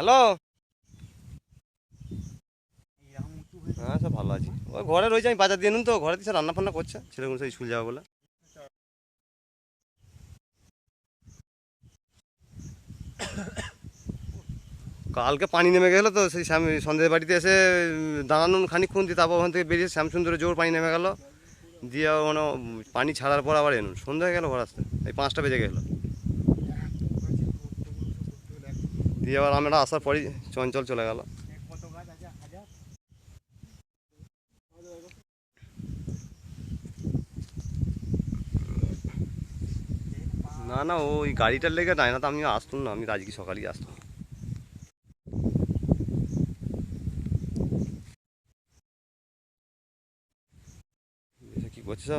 Hello. হ্যাঁ সব ভালো আছি। ওই ঘরে রয়েছে, আমি বাজার দিয়ে নুন তো ঘরে দিচ্ছে, রান্না ফান্না করছে ছেলেগুলো সব স্কুল যাওয়া বলে। কালকে পানি নেমে গেলো তো সেই সন্ধ্যের বাড়িতে এসে দাঁড়ানো খানিকক্ষণ দিয়ে, তারপর ওখান থেকে বেরিয়ে শ্যামসুন্দরে জোর পানি নেমে গেল। দিয়ে মানে পানি ছাড়ার পর আবার এনুন সন্ধ্যা হয়ে গেলো ঘর আসতে, এই 5টা বেজে গেলো। দিয়ে আবার আমরা আসার পরই চঞ্চল চলে গেল। না না, ওই গাড়িটার লেগে নাই, না তো আমি আসতুম না, আমি আজকে সকালেই আসতাম। কি করছিস?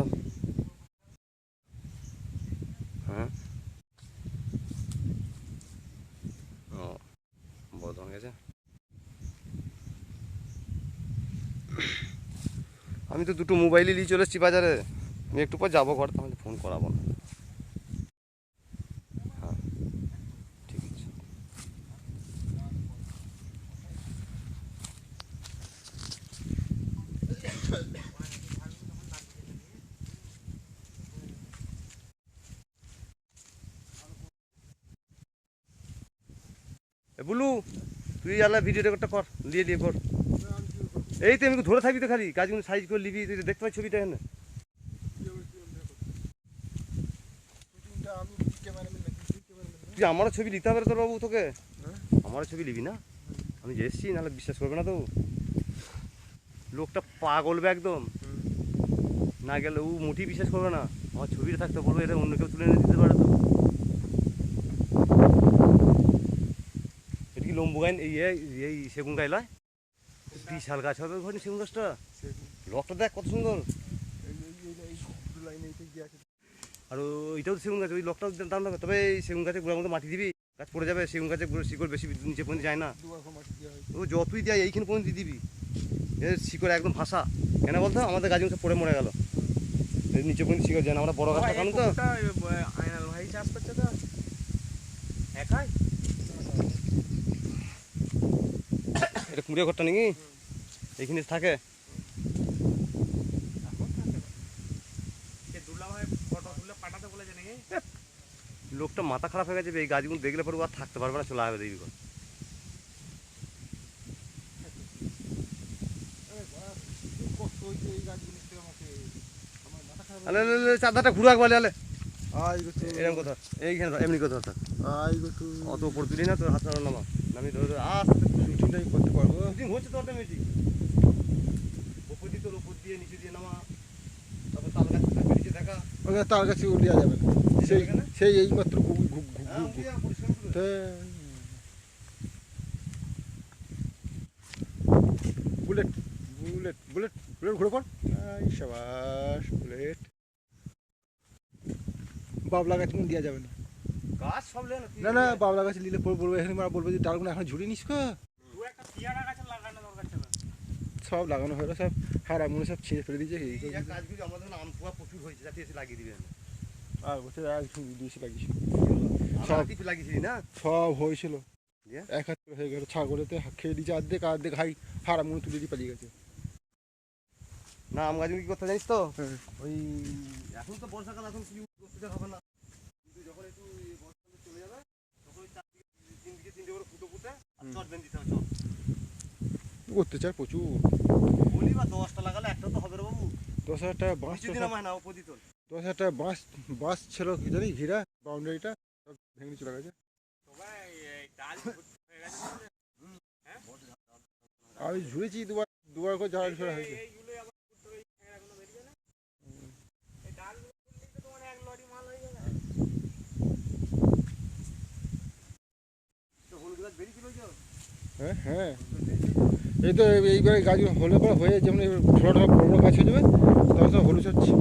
হ্যাঁ। ও, বড় হয়ে গেছে। আমি তো দুটো মোবাইলই নিয়ে চলে এসেছি বাজারে, আমি একটু পর যাবো ঘর, তাহলে ফোন করাবো না। হ্যাঁ, ঠিক আছে। এ বুলু, তুই আল্লাহ ভিডিও রেকর্ডটা কর, দিয়ে দিয়ে কর। এই তো আমি ধরে থাকবি তো, খালি কাজগুলো সাইজ করে নিবি, তুই দেখতে পাই ছবিটা এখানে। তুই আমারও ছবি নিতে হবে তোর বাবু, তোকে আমারও ছবি নিবি না? আমি যে এসছি, নাহলে বিশ্বাস করবে না তো। লোকটা পাগল বে একদম, না গেলে ও মোটেই বিশ্বাস করবে না। আমার ছবিটা থাকতে বলবো, এটা অন্য কেউ তুলে এনে দিতে পারে তো। এটা কি লম্বু গাইন, এই এই সেগুন গাই লয়? বিশাল গাছ হবে ওখানে সেগুন গাছটা। লকটা দেখ কত সুন্দর। আর ওইটাও সেগুন গাছ, ওই লকটাও দাম লাগবে। তবে এই সেগুন গাছের গোড়ার মধ্যে মাটি দিবি, গাছ পড়ে যাবে। সেগুন গাছের শিকড় বেশি নিচে পর্যন্ত যায় না। ও যতই দেয় এইখানে পর্যন্ত দিয়ে দিবি, এর শিকড় একদম ফাঁসা। কেন বলতো, আমাদের গাছ সব পড়ে মরে গেল, এর নিচে পর্যন্ত শিকড় যায় না। আমরা বড় গাছটা কানুন তো। আয়নাল ভাই চাষ করছে তো একাই। এটা কুড়িয়া ঘরটা নাকি এইখানে থাকে? পাঠাতে বলেছে নাকি? লোকটা মাথা খারাপ হয়ে গেছে, এই গাছগুলো দেখলে পরে আর থাকতে পারবে না, চলে আসবে দেখবি। আলে চারধারটা ঘুরাক বলে আলে এরকম কথা, এইখানে এমনি কথা থাক। অত উপর তুলি না, তোর হাত নামা, নামি ধরে ধরে আস্তে শুটিংটাই করতে পারবো। শুটিং হচ্ছে তো অটোমেটিক, উপর দিয়ে তোর উপর দিয়ে নিচে দিয়ে নামা, তারপর তাল গাছ বেরিয়ে দেখা। ওখানে তার কাছে উঠিয়া যাবে না, সেই সেই এই মাত্র বুলেট বুলেট বুলেট বুলেট ঘুরে পড়। সাবাস বুলেট। বাবলা গাছ কিন্তু দেওয়া যাবে না। গাছ সব লে না না, বাবলা গাছ নিলে পড়বো, এখানে মারা বলবো যে ডালগুলো এখন ঝুড়ি নিস কো। সব লাগানো হলো, সব হারা মনে সব ছিঁড়ে ফেলে দিয়েছে। এই গাছগুলো আমাদের আম পোয়া প্রচুর হয়েছে, যাতে এসে লাগিয়ে দিবেন। আর বছর এক দিয়েছি লাগিয়েছি, সব কিছু লাগিয়েছিলি না? সব হয়েছিল, এক হাত হয়ে গেল। ছাগলেতে খেয়ে দিয়েছে অর্ধেক, অর্ধেক হাই হারা মনে তুলে দিয়ে পালিয়ে গেছে। না, আম গাছগুলো কি করতে জানিস তো? ওই এখন তো বর্ষাকাল, এখন কি অসুবিধা হবে না, কিন্তু যখন একটু বর্ষাকালে চলে যাবে, তখন ওই চারদিকে তিনটে করে ফুটো ফুটে আর চট বেঁধে দিতে হবে। চট অত্যাচার প্রচুর। বলি বা 10টা লাগালে একটা তো হবে রে বাবু। 10,000 টাকা বাঁশ, নিচে দিন আমায় না উপদি তোল। 10,000 টাকা বাঁশ, বাঁশ ছিল কি জানি ঘিরা বাউন্ডারিটা, সব ভেঙে চলে গেছে। আমি ঝুড়েছি দুবার, দুবার করে ঝাড়া ঝোড়া হয়েছে। হ্যাঁ হ্যাঁ, এই তো এইবারে গাছগুলো হলে পরে হয়ে, যেমন ছোটো ছোটো বড় বড় গাছ হয়ে যাবে, তখন সব হলুদ হচ্ছে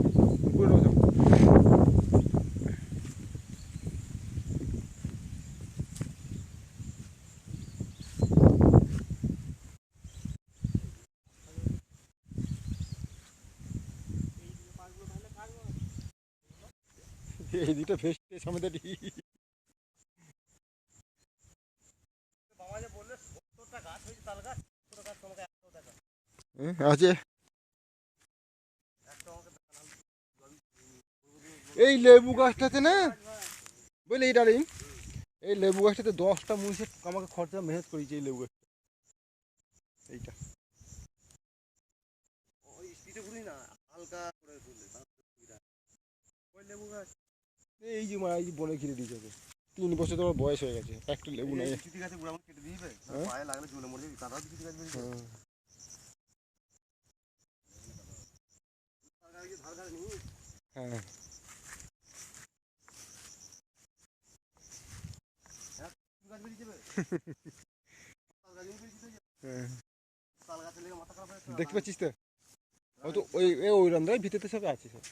পুরো সব। এই দুটো ভেস্টে সামনে তাল গাছ ছোট গাছ তোমাকে একটাও দেখা আছে একটা আমাকে দেখা না এই লেবু গাছটাতে না বুঝলি এই ডালিম এই লেবু গাছটাতে 10টা মুনিষে আমাকে খরচা মেহনত করেছে এই লেবু গাছটা এইটা ওই স্পিডে ঘুরি না হালকা করে তুললে ওই লেবু গাছ এই যে এই যে বনে ঘিরে দিয়েছে ওকে 3 বছর তোমার বয়স হয়ে গেছে একটা লেবু নাই চিঠি গাছে গুড়া কেটে দিবে হ্যাঁ? পায়ে লাগলে ঝুলে মরে যাবি তারাও চিঠি গাছ বেরিয়েছে হ্যাঁ। ধার ধারে নি হ্যাঁ গাছ বেরিয়ে যাবে তাল গাছ বেরিয়ে যাবে হ্যাঁ তাল গাছের লেগে মাথা খারাপ হয়ে যাচ্ছে দেখতে পাচ্ছিস তো ও তো ওই রান্দায় ভিতরে সব আছে সব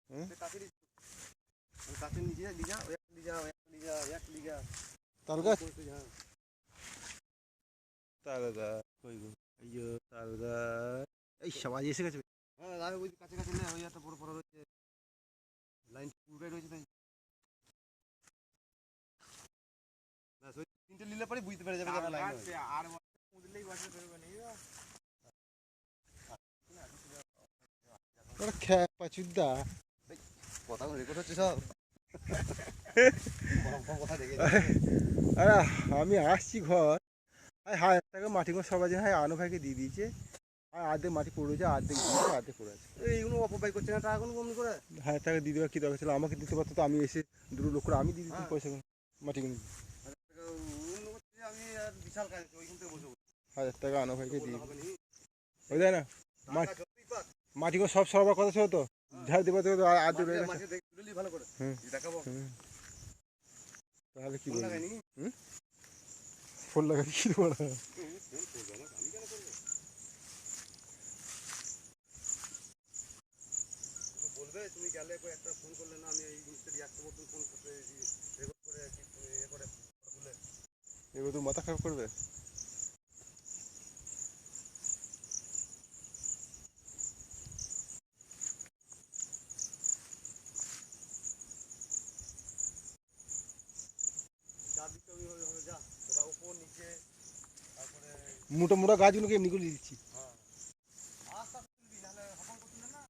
হুম? কাছের নিচে লিজা ওই লিজা ওই লিজা এক লিজা তাল গাছ হ্যাঁ তাল গাছ কই গো এই যে তাল গাছ এই সবাই এসে গেছে হ্যাঁ আর ওই কাছে কাছে না ওই একটা বড় বড় রয়েছে লাইন পুরোটাই রয়েছে তাই ব্যাস ওই তিনটে নিলে পরে বুঝতে পেরে যাবে যে লাইন আর বুঝলেই বাসে ধরবে না ওরা খ্যাপা চুদ্দা কথা রেকর্ড হচ্ছে সব কথা দেখে আরে আমি আসছি ঘর আর 1000 টাকা মাটি করে সবাই হয় আনু ভাইকে দিয়ে দিয়েছে আর আর্ধেক মাটি পড়েছে অর্ধেক দিয়েছে অর্ধেক পড়ে আছে এইগুলো অপব্যয় করছে না টাকা কোনো কমনি করে 1000 টাকা দিয়ে দেওয়া কি দরকার ছিল আমাকে দিতে পারতো তো আমি এসে দুটো লোক করে আমি দিয়ে দিতাম পয়সাগুলো মাটি কিনে আমি আর বিশাল কাজ ওইখান থেকে বসে 1000 টাকা আনু ভাইকে দিয়ে হবে নি ওই দেয় না মাটি করে সব সরবার কথা ছিল তো ঝাড় দেবো তো আর দূরে মাঝে দেখলি ভালো করে হুম। দেখাবো তাহলে কি ফোন বলবো লাগাইনি ফোন লাগাতে কি দেবো না ফোন করবে না আমি কেন করবো তো বলবে তুমি গেলে একটা ফোন করলে না আমি এই জিনিসটা রিয়াক্ট করবো তুমি ফোন করতে রেকর্ড করে ইয়ে করে তুলে এবার তো মাথা খারাপ করবে চারদিকটা ওইভাবে হবে যা তোরা উপর নিচে তারপরে মোটা মোটা গাছগুলোকে এমনি করে দিচ্ছি হ্যাঁ আস্তে আস্তে তুলবি নাহলে হপন করছিলেন না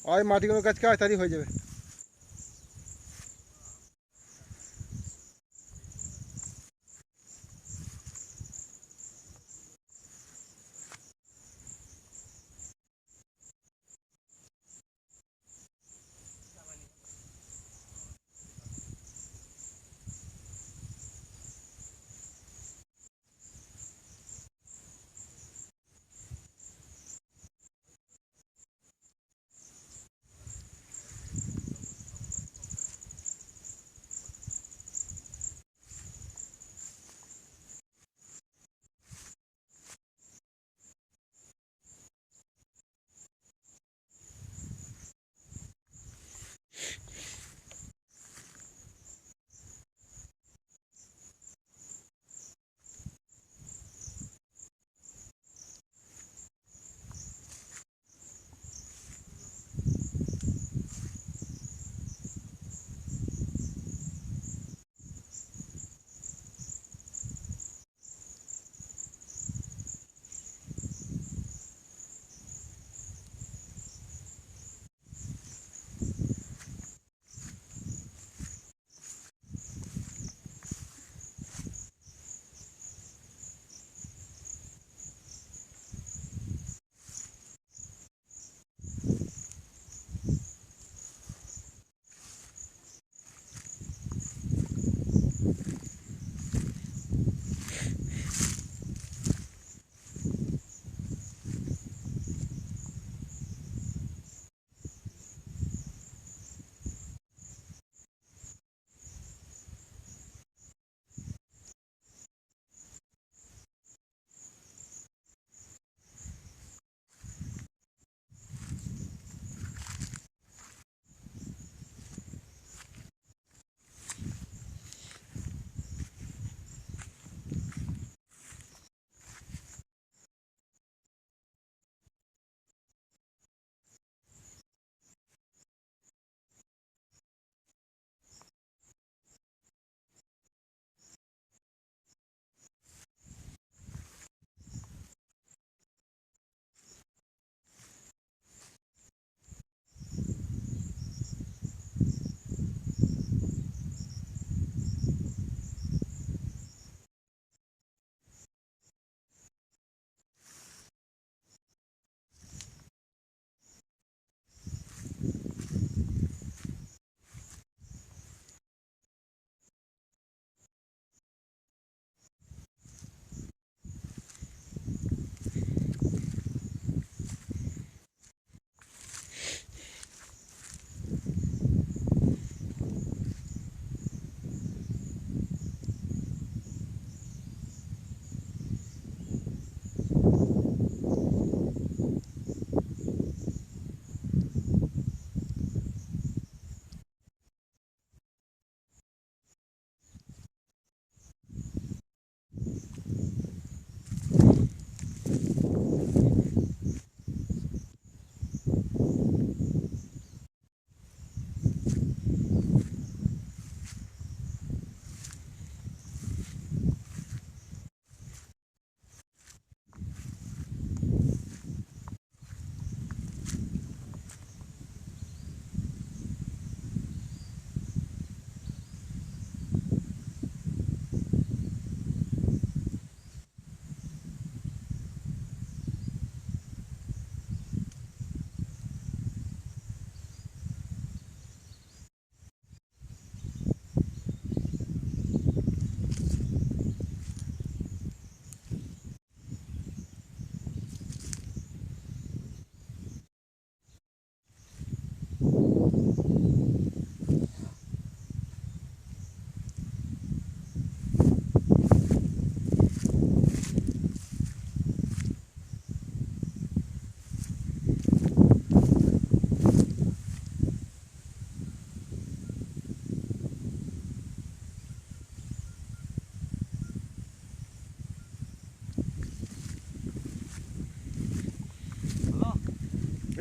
ওই মাটিগুলো গাছ খাওয়া তাড়ি হয়ে যাবে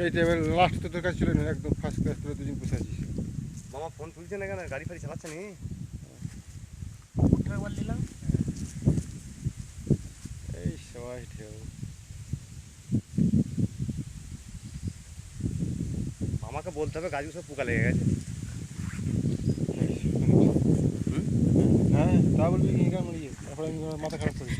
এইটা এবার লাস্ট তো তোর কাছে ছিল না, একদম ফার্স্ট ক্লাস করে দুজন বসে আছিস। মামা ফোন তুলছে না কেন, গাড়ি ফাড়ি চালাচ্ছে নি? পুকুরটা একবার নিলাম। এই সবাই ঢেউ। মামাকে বলতে হবে গাছগুলো সব পোকা লেগে গেছে। হ্যাঁ তা বলবি কি, কেন মাথা খারাপ করিস।